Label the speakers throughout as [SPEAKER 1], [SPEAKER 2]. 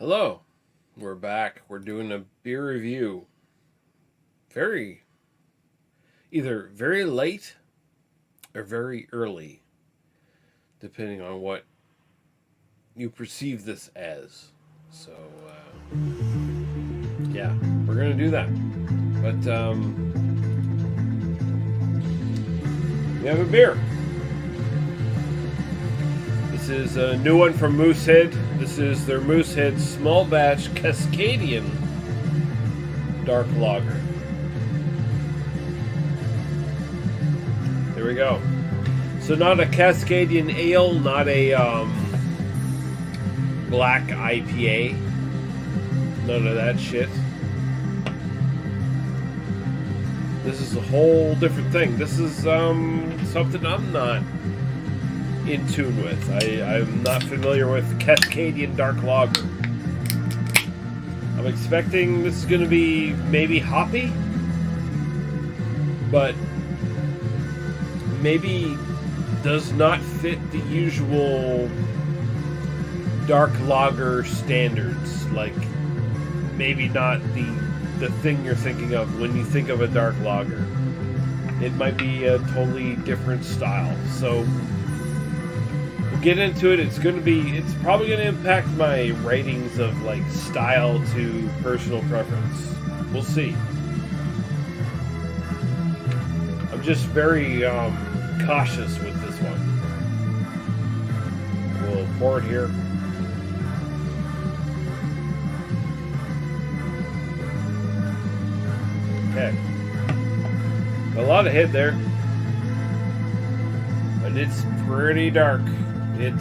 [SPEAKER 1] Hello, we're back. We're doing a beer review. Very, either very late or very early, depending on what you perceive this as. So, yeah, we're gonna do that. But we have a beer. This is a new one from Moosehead. This is their Moosehead Small Batch Cascadian Dark Lager. There we go. So not a Cascadian Ale, not a black IPA. None of that shit. This is a whole different thing. This is something I'm not in tune with. I'm not familiar with Cascadian Dark Lager. I'm expecting this is going to be maybe hoppy, but maybe does not fit the usual dark lager standards. Like maybe not the thing you're thinking of when you think of a dark lager. It might be a totally different style. So get into it. It's probably going to impact my ratings of like style to personal preference. We'll see. I'm just very cautious with this one. We'll pour it here. Okay. A lot of head there, but it's pretty dark. It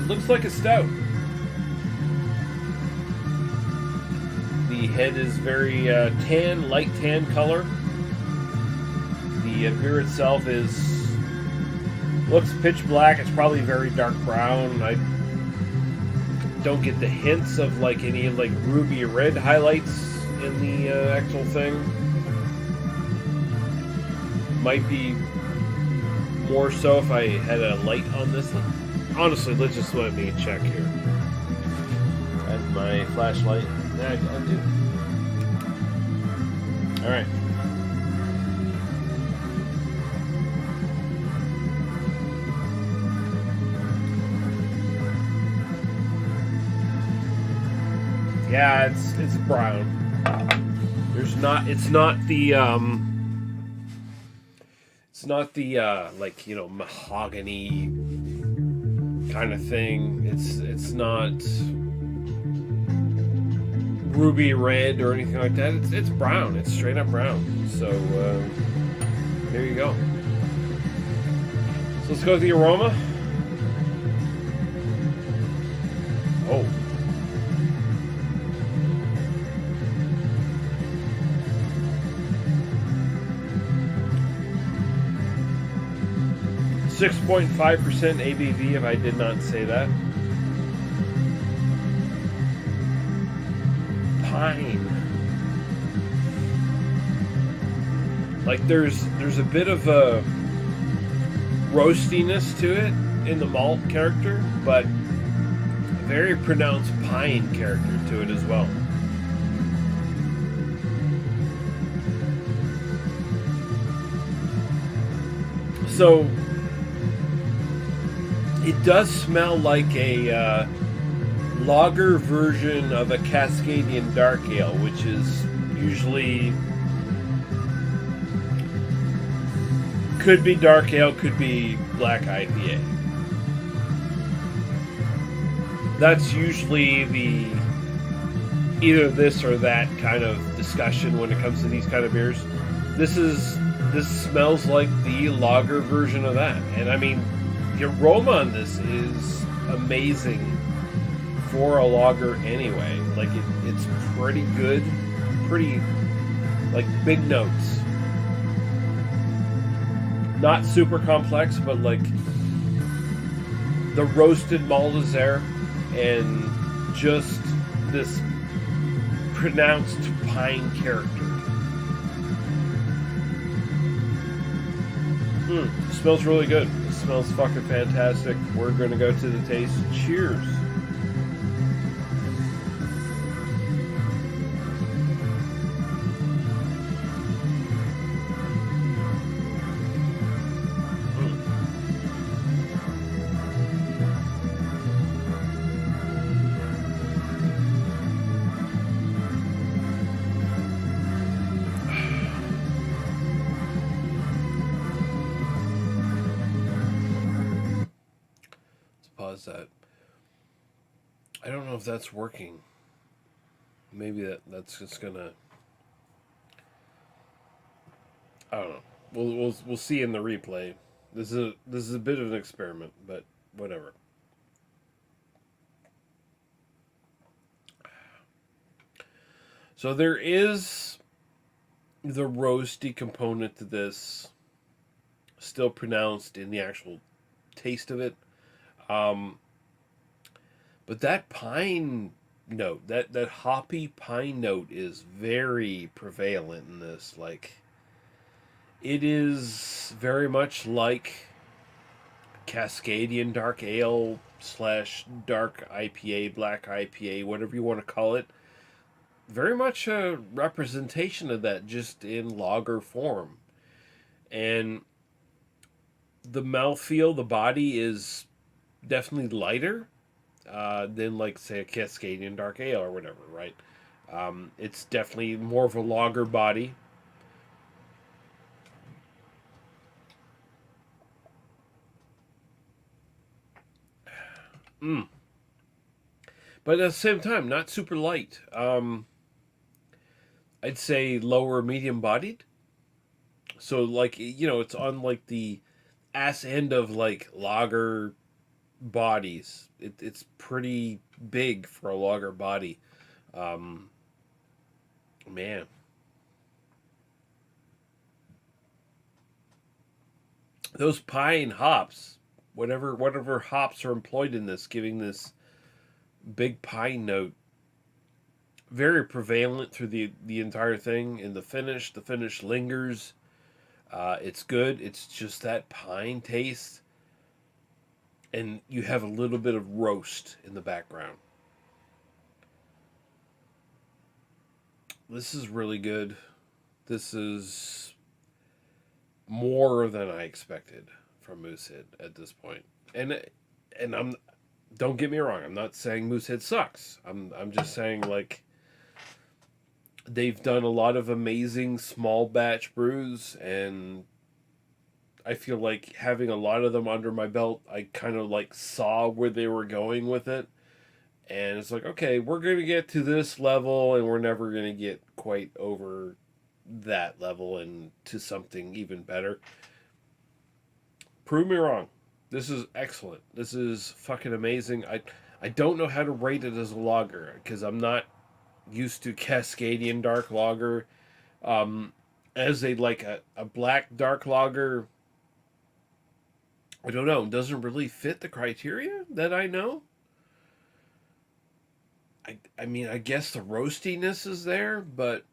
[SPEAKER 1] looks like a stout. The head is very tan, light tan color. The beer itself looks pitch black. It's probably very dark brown. I don't get the hints of like any like ruby red highlights in the actual thing. Might be more so if I had a light on this. Honestly, let's just let me check here. That's my flashlight. Yeah, I do. Alright. Yeah, it's brown. It's not the like, you know, mahogany kind of thing. It's not ruby red or anything like that. It's brown. It's straight up brown. So there you go. So let's go to the aroma. Oh. 6.5% ABV, if I did not say that. Pine. Like there's a bit of a roastiness to it in the malt character, but a very pronounced pine character to it as well. So it does smell like a lager version of a Cascadian Dark Ale, which is usually could be dark ale, could be black IPA. That's usually the either this or that kind of discussion when it comes to these kind of beers. This smells like the lager version of that, and I mean, the aroma on this is amazing for a lager anyway. Like it's pretty good, pretty like big notes. Not super complex, but like the roasted malt is there, and just this pronounced pine character. Smells really good. It smells fucking fantastic. We're gonna go to the taste. Cheers. pause that. I don't know if that's working. Maybe that's just gonna. I don't know. We'll see in the replay. This is a bit of an experiment, but whatever. So there is the roasty component to this, still pronounced in the actual taste of it. Um, but that pine note, that hoppy pine note, is very prevalent in this. Like, it is very much like Cascadian dark ale slash dark IPA, black IPA, whatever you want to call it. Very much a representation of that, just in lager form. And the mouthfeel, the body is definitely lighter than, like, say, a Cascadian dark ale or whatever, right? It's definitely more of a lager body. Mm. But at the same time, not super light. I'd say lower medium bodied. So, like, it's on, like, the ass end of, like, lager bodies. It's pretty big for a lager body. Um, Man, those pine hops, whatever hops are employed in this, giving this big pine note, very prevalent through the entire thing. In the finish lingers. It's good. It's just that pine taste, and you have a little bit of roast in the background. This is really good. This is more than I expected from Moosehead at this point. And I'm don't get me wrong, I'm not saying Moosehead sucks. I'm just saying, like, they've done a lot of amazing small batch brews, and I feel like having a lot of them under my belt, I kind of, like, saw where they were going with it. And it's like, okay, we're going to get to this level, and we're never going to get quite over that level and to something even better. Prove me wrong. This is excellent. This is fucking amazing. I don't know how to rate it as a lager because I'm not used to Cascadian dark lager. Um, as a black dark lager, I don't know. Doesn't really fit the criteria that I know. I mean, I guess the roastiness is there, but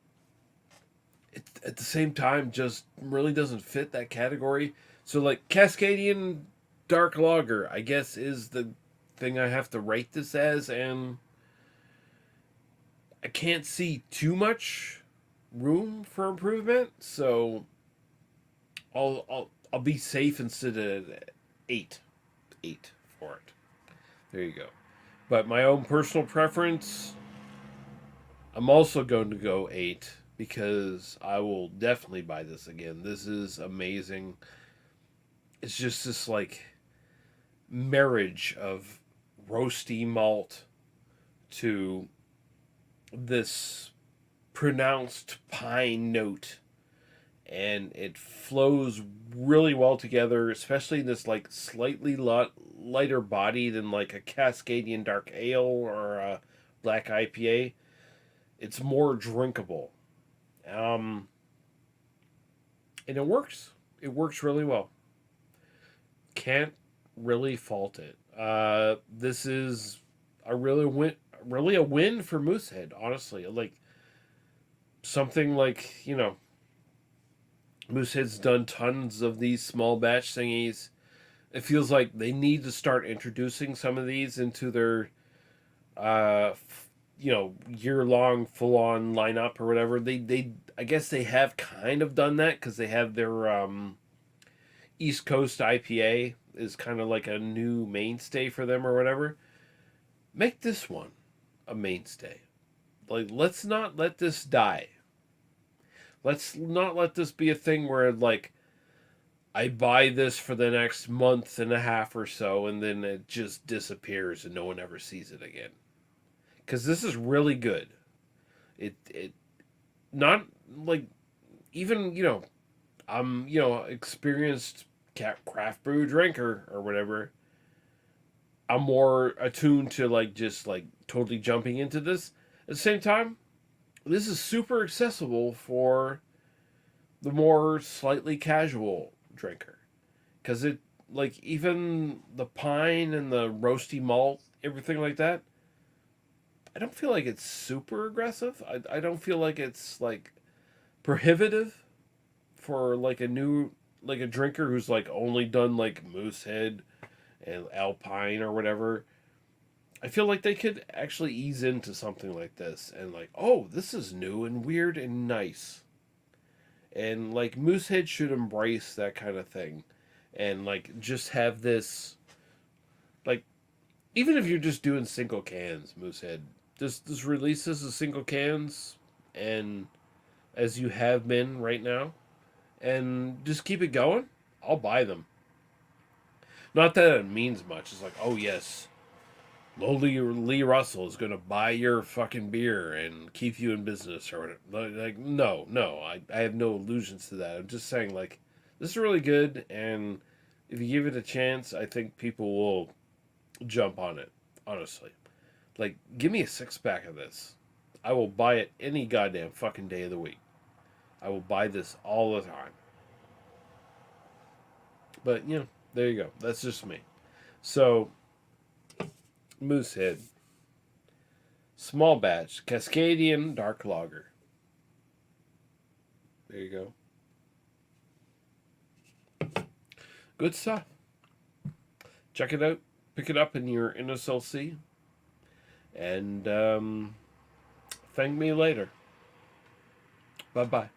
[SPEAKER 1] it, at the same time, just really doesn't fit that category. So, like, Cascadian Dark Lager, I guess, is the thing I have to rate this as, and I can't see too much room for improvement, so I'll be safe and sit at 8. 8 for it. There you go. But my own personal preference, I'm also going to go 8 because I will definitely buy this again. This is amazing. It's just this, like, marriage of roasty malt to this pronounced pine note, and it flows really well together, especially in this, like, slightly lighter body than, like, a Cascadian dark ale or a black IPA. It's more drinkable. And it works. It works really well. Can't really fault it. This is a really a win for Moosehead, honestly. Like, something like, Moosehead's done tons of these small batch thingies. It feels like they need to start introducing some of these into their uh year long full on lineup or whatever. They I guess they have kind of done that because they have their East Coast IPA is kind of like a new mainstay for them or whatever. Make this one a mainstay. Like, let's not let this die. Let's not let this be a thing where, like, I buy this for the next month and a half or so, and then it just disappears and no one ever sees it again. Because this is really good. It not like even I'm experienced craft brew drinker or whatever. I'm more attuned to like just like totally jumping into this. At the same time, this is super accessible for the more slightly casual drinker because it like even the pine and the roasty malt, everything like that. I don't feel like it's super aggressive. I don't feel like it's like prohibitive for like a new like a drinker who's like only done like Moosehead and Alpine or whatever. I feel like they could actually ease into something like this and like, oh, this is new and weird and nice. And like Moosehead should embrace that kind of thing and like just have this like even if you're just doing single cans, Moosehead, just release this as single cans and as you have been right now and just keep it going. I'll buy them. Not that it means much. It's like, oh yes, Lowly Lee Russell is going to buy your fucking beer and keep you in business or whatever. Like, no, no, I have no illusions to that. I'm just saying, like, this is really good, and if you give it a chance, I think people will jump on it, honestly. Like, give me a six pack of this. I will buy it any goddamn fucking day of the week. I will buy this all the time. But, there you go. That's just me. So, Moosehead. Small batch. Cascadian dark lager. There you go. Good stuff. Check it out. Pick it up in your NSLC. And thank me later. Bye bye.